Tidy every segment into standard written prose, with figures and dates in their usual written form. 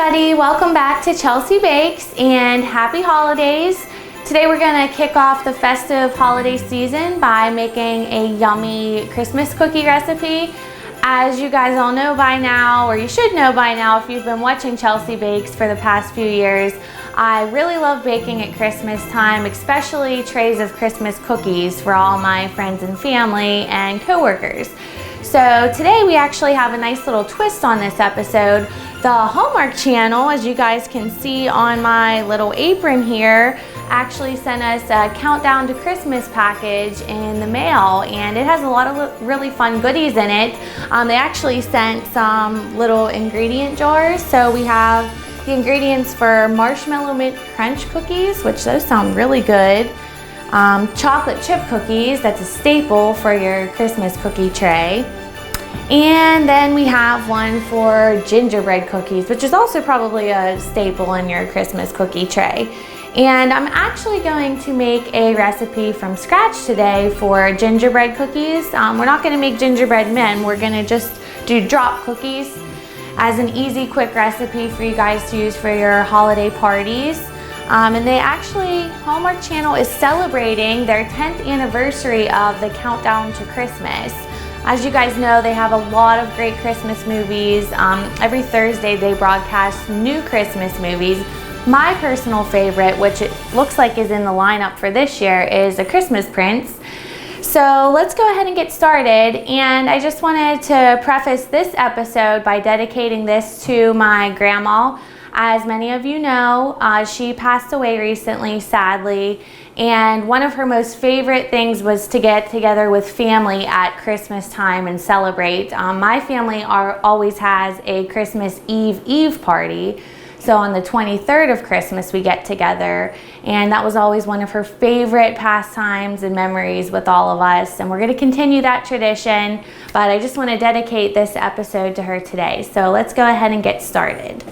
everybody, welcome back to Chelsea Bakes and happy holidays. Today we're going to kick off the festive holiday season by making a yummy Christmas cookie recipe. As you guys all know by now, or you should know by now if you've been watching Chelsea Bakes for the past few years, I really love baking at Christmas time, especially trays of Christmas cookies for all my friends and family and coworkers. So today we actually have a nice little twist on this episode. The Hallmark channel, as you guys can see on my little apron here, actually sent us a countdown to Christmas package in the mail, and it has a lot of really fun goodies in it. They actually sent some little ingredient jars, so we have the ingredients for marshmallow mint crunch cookies, which those sound really good. Chocolate chip cookies, that's a staple for your Christmas cookie tray. And then we have one for gingerbread cookies, which is also probably a staple in your Christmas cookie tray. And I'm actually going to make a recipe from scratch today for gingerbread cookies. We're not going to make gingerbread men, we're going to just do drop cookies as an easy, quick recipe for you guys to use for your holiday parties. And they actually, Hallmark Channel is celebrating their 10th anniversary of the Countdown to Christmas. As you guys know, they have a lot of great Christmas movies. Every Thursday they broadcast new Christmas movies. My personal favorite, which it looks like is in the lineup for this year, is A Christmas Prince. So let's go ahead and get started. And I just wanted to preface this episode by dedicating this to my grandma. As many of you know, she passed away recently, sadly, and one of her most favorite things was to get together with family at Christmas time and celebrate. My family always has a Christmas Eve party, so on the 23rd of Christmas we get together, and that was always one of her favorite pastimes and memories with all of us, and we're going to continue that tradition, but I just want to dedicate this episode to her today. So let's go ahead and get started.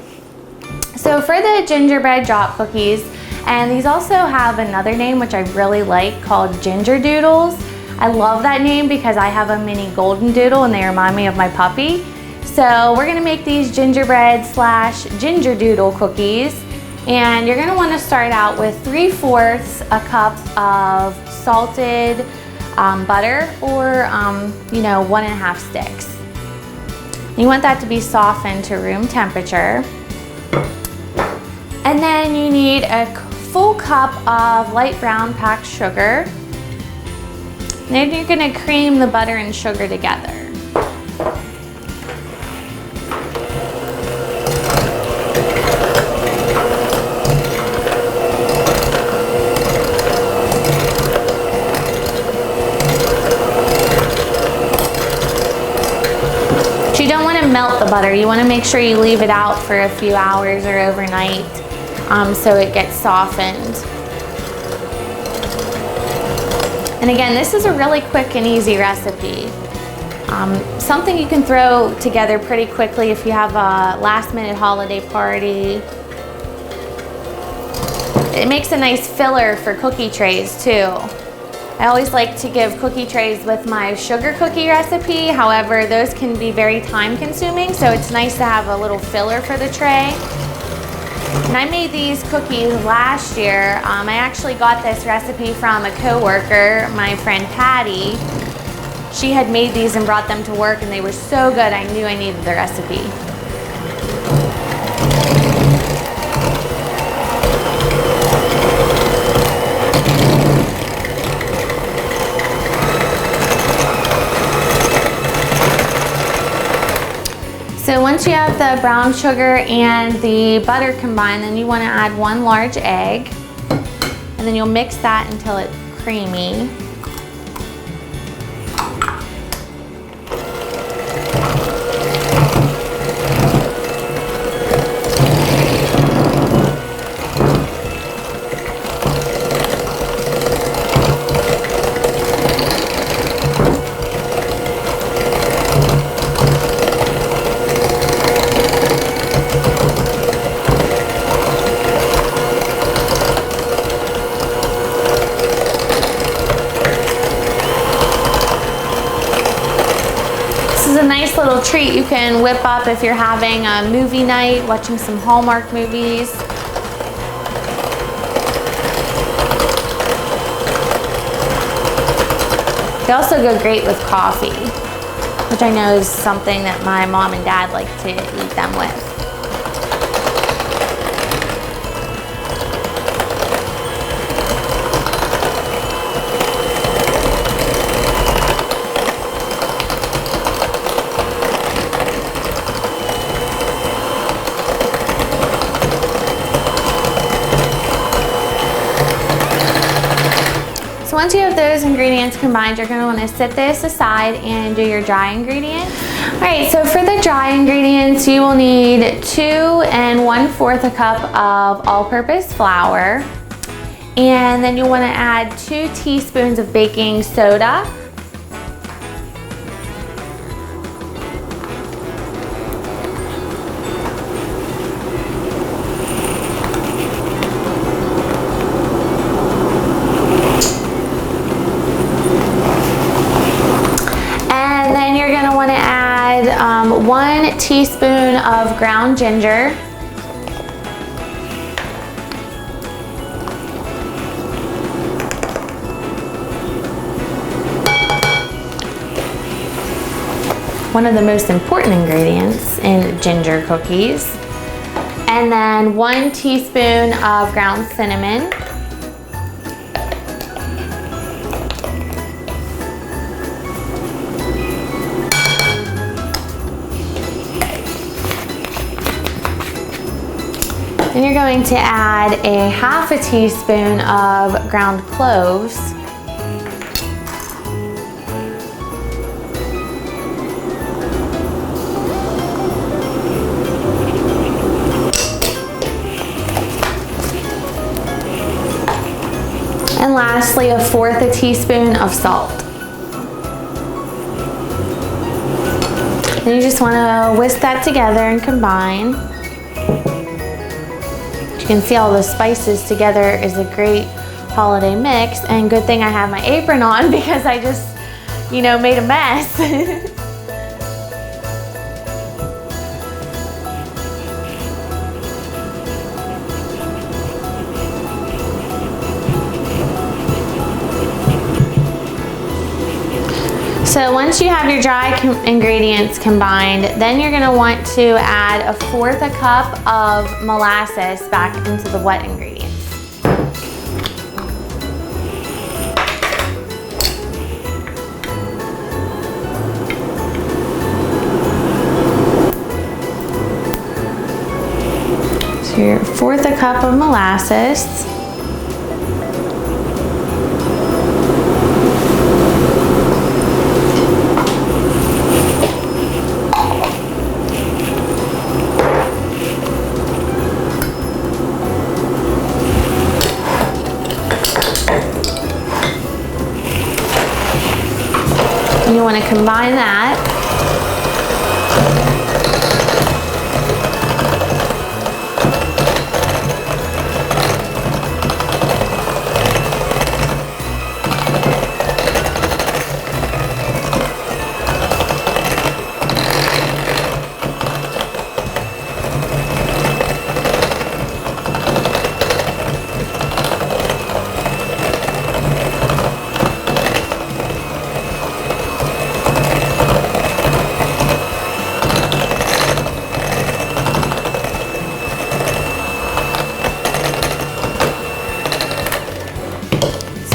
So for the gingerbread drop cookies, and these also have another name which I really like called Ginger Doodles. I love that name because I have a mini golden doodle and they remind me of my puppy. So we're gonna make these gingerbread / ginger doodle cookies, and you're gonna wanna start out with 3/4 a cup of salted butter, or 1.5 sticks. You want that to be softened to room temperature. And then you need a full cup of light brown packed sugar. And then you're going to cream the butter and sugar together. But you don't want to melt the butter. You want to make sure you leave it out for a few hours or overnight. So it gets softened. And again, this is a really quick and easy recipe. Something you can throw together pretty quickly if you have a last-minute holiday party. It makes a nice filler for cookie trays too. I always like to give cookie trays with my sugar cookie recipe. However, those can be very time-consuming, so it's nice to have a little filler for the tray. And I made these cookies last year. I actually got this recipe from a coworker, my friend Patty. She had made these and brought them to work, and they were so good I knew I needed the recipe. So once you have the brown sugar and the butter combined, then you want to add 1 large egg, and then you'll mix that until it's creamy. treat you can whip up if you're having a movie night, watching some Hallmark movies. They also go great with coffee, which I know is something that my mom and dad like to eat them with. So once you have those ingredients combined, you're going to want to set this aside and do your dry ingredients. All right, so for the dry ingredients, you will need 2 1/4 cup of all-purpose flour. And then you'll want to add 2 teaspoons of baking soda. And then you're going to want to add 1 teaspoon of ground ginger. One of the most important ingredients in ginger cookies. And then 1 teaspoon of ground cinnamon. Then you're going to add a 1/2 teaspoon of ground cloves. And lastly, 1/4 teaspoon of salt. And you just want to whisk that together and combine. You can see all the spices together is a great holiday mix, and good thing I have my apron on because I just, made a mess. So once you have your dry ingredients combined, then you're going to want to add 1/4 cup of molasses back into the wet ingredients. So your 1/4 cup of molasses. And you want to combine that.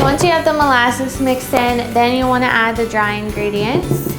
Once you have the molasses mixed in, then you want to add the dry ingredients.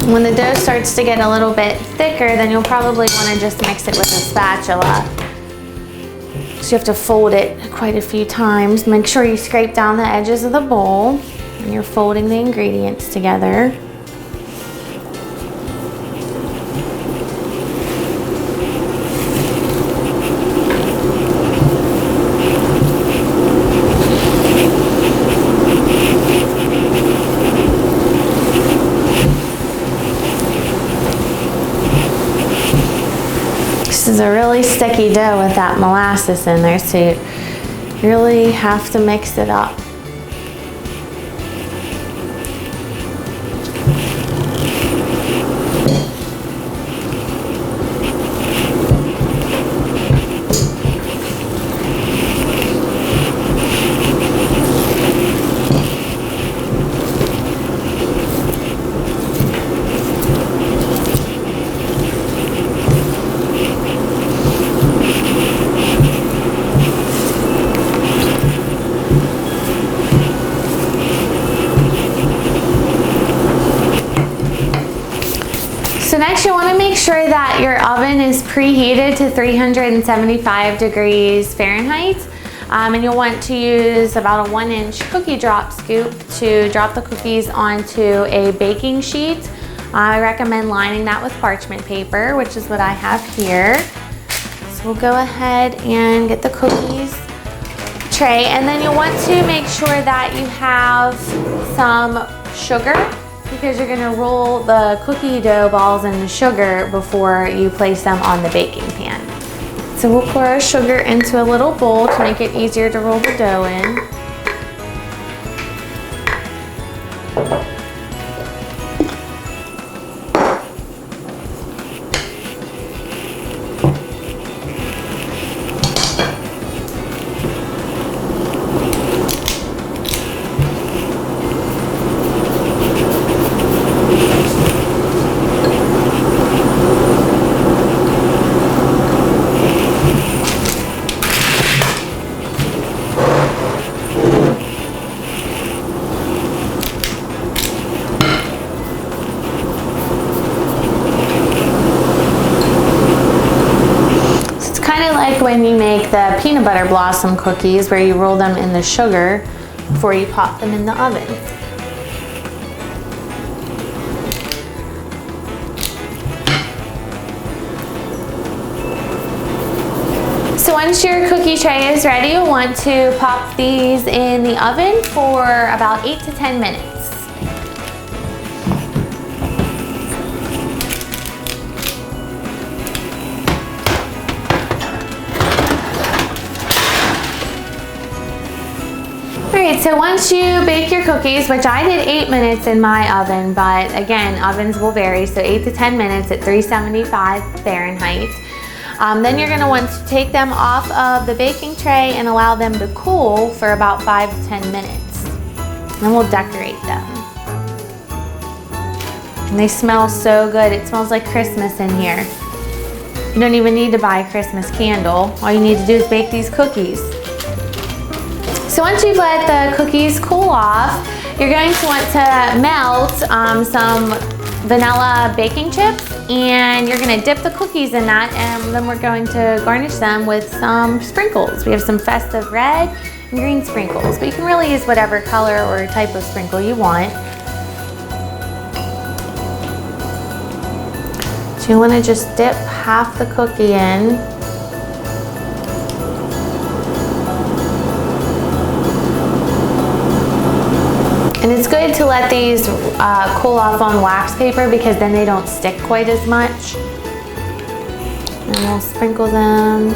When the dough starts to get a little bit thicker, then you'll probably want to just mix it with a spatula. So you have to fold it quite a few times. Make sure you scrape down the edges of the bowl when you're folding the ingredients together. This is a really sticky dough with that molasses in there, so you really have to mix it up. So next you want to make sure that your oven is preheated to 375 degrees Fahrenheit. And you'll want to use about a 1-inch cookie drop scoop to drop the cookies onto a baking sheet. I recommend lining that with parchment paper, which is what I have here. So we'll go ahead and get the cookies tray, and then you'll want to make sure that you have some sugar, because you're gonna roll the cookie dough balls in the sugar before you place them on the baking pan. So we'll pour our sugar into a little bowl to make it easier to roll the dough in. Like when you make the peanut butter blossom cookies, where you roll them in the sugar before you pop them in the oven. So once your cookie tray is ready, you'll want to pop these in the oven for about 8 to 10 minutes. Alright, so once you bake your cookies, which I did 8 minutes in my oven, but again, ovens will vary, so 8 to 10 minutes at 375 Fahrenheit. Then you're going to want to take them off of the baking tray and allow them to cool for about 5 to 10 minutes. Then we'll decorate them. And they smell so good. It smells like Christmas in here. You don't even need to buy a Christmas candle. All you need to do is bake these cookies. So once you've let the cookies cool off, you're going to want to melt some vanilla baking chips, and you're going to dip the cookies in that, and then we're going to garnish them with some sprinkles. We have some festive red and green sprinkles, but you can really use whatever color or type of sprinkle you want. So you want to just dip half the cookie in. And it's good to let these cool off on wax paper, because then they don't stick quite as much. And we'll sprinkle them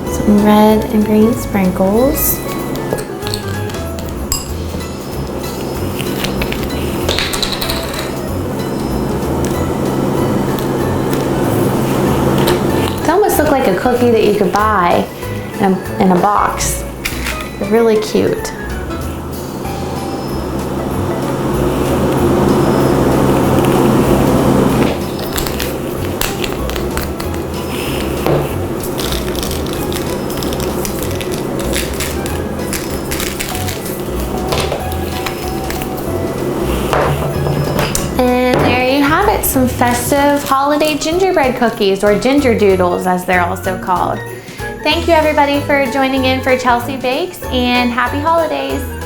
some red and green sprinkles. They almost look like a cookie that you could buy in a box. They're really cute. Some festive holiday gingerbread cookies, or ginger doodles as they're also called. Thank you everybody for joining in for Chelsea Bakes, and happy holidays.